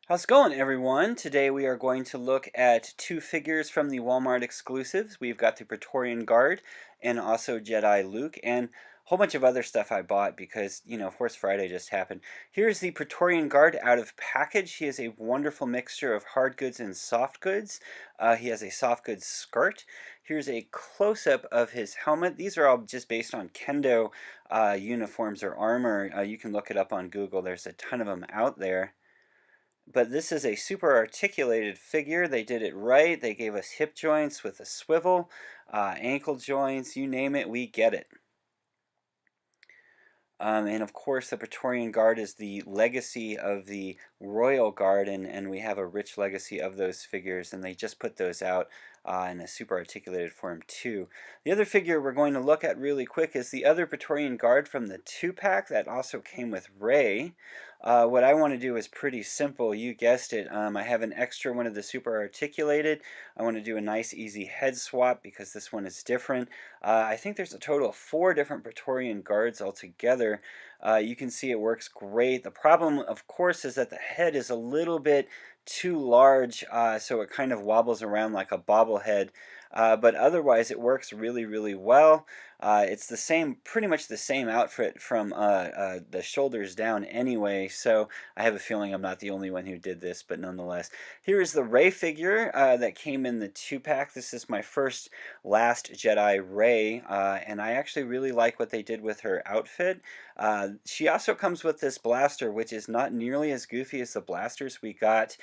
How's it going, everyone? Today we are going to look at two figures from the Walmart exclusives. We've got the Praetorian Guard and also Jedi Luke and a whole bunch of other stuff I bought because, Horse Friday just happened. Here's the Praetorian Guard out of package. He is a wonderful mixture of hard goods and soft goods. He has a soft goods skirt. Here's a close-up of his helmet. These are all just based on Kendo uniforms or armor. You can look it up on Google. There's a ton of them out there. But this is a super articulated figure. They did it right. They gave us hip joints with a swivel, ankle joints, you name it, we get it. And of course, the Praetorian Guard is the legacy of the Royal Guard, and we have a rich legacy of those figures, and they just put those out in a super articulated form too. The other figure we're going to look at really quick is the other Praetorian Guard from the 2-pack that also came with Rey. What I want to do is pretty simple. You guessed it. I have an extra one of the super articulated. I want to do a nice easy head swap because this one is different. I think there's a total of 4 different Praetorian Guards altogether. You can see it works great. The problem, of course, is that the head is a little bit too large, so it kind of wobbles around like a bobblehead. But otherwise, it works really, really well. It's the same, pretty much the same outfit from the shoulders down anyway, so I have a feeling I'm not the only one who did this, but nonetheless. Here is the Rey figure that came in the 2-pack. This is my first Last Jedi Rey, and I actually really like what they did with her outfit. She also comes with this blaster, which is not nearly as goofy as the blasters we got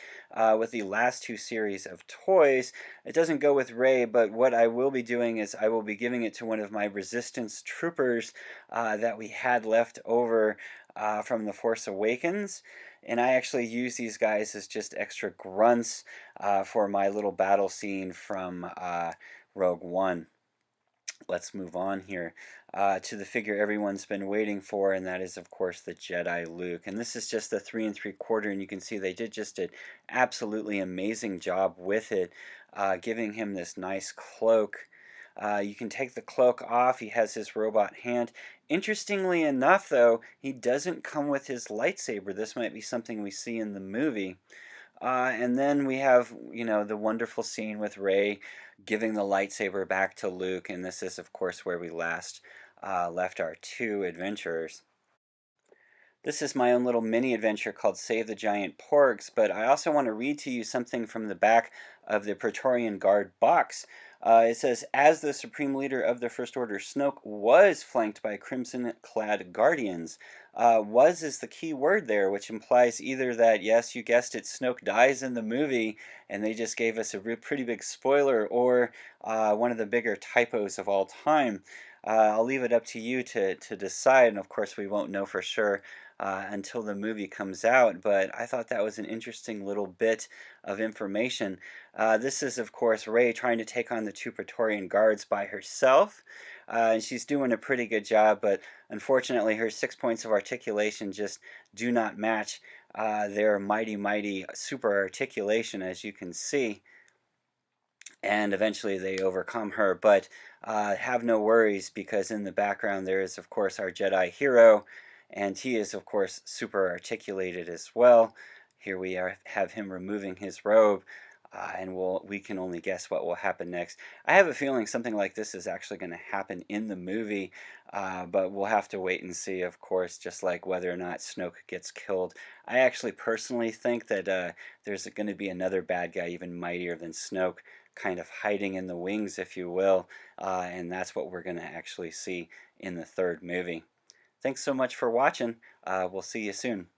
with the last 2 series of toys. It doesn't go with Rey, but what I will be doing is I will be giving it to one of my Resistance troopers that we had left over from The Force Awakens. And I actually use these guys as just extra grunts for my little battle scene from Rogue One. Let's move on here to the figure everyone's been waiting for, and that is, of course, the Jedi Luke. And this is just the 3 3/4, and you can see they did just an absolutely amazing job with it, giving him this nice cloak. You can take the cloak off. He has his robot hand. Interestingly enough, though, he doesn't come with his lightsaber. This might be something we see in the movie. And then we have, the wonderful scene with Rey giving the lightsaber back to Luke, and this is, of course, where we last left our 2 adventurers. This is my own little mini adventure called Save the Giant Porgs, but I also want to read to you something from the back of the Praetorian Guard box. It says, as the Supreme Leader of the First Order, Snoke was flanked by crimson-clad guardians. Was is the key word there, which implies either that, yes, you guessed it, Snoke dies in the movie, and they just gave us a pretty big spoiler, or one of the bigger typos of all time. I'll leave it up to you to decide, and of course we won't know for sure until the movie comes out, but I thought that was an interesting little bit of information. This is, of course, Rey trying to take on the 2 Praetorian Guards by herself, and she's doing a pretty good job, but unfortunately her 6 points of articulation just do not match their mighty, mighty super articulation, as you can see. And eventually they overcome her, but have no worries because in the background there is, of course, our Jedi hero, and he is, of course, super articulated as well. Here we have him removing his robe, and we can only guess what will happen next. I have a feeling something like this is actually going to happen in the movie, but we'll have to wait and see, of course, just like whether or not Snoke gets killed. I actually personally think that there's going to be another bad guy even mightier than Snoke, kind of hiding in the wings, if you will, and that's what we're going to actually see in the 3rd movie. Thanks so much for watching. We'll see you soon.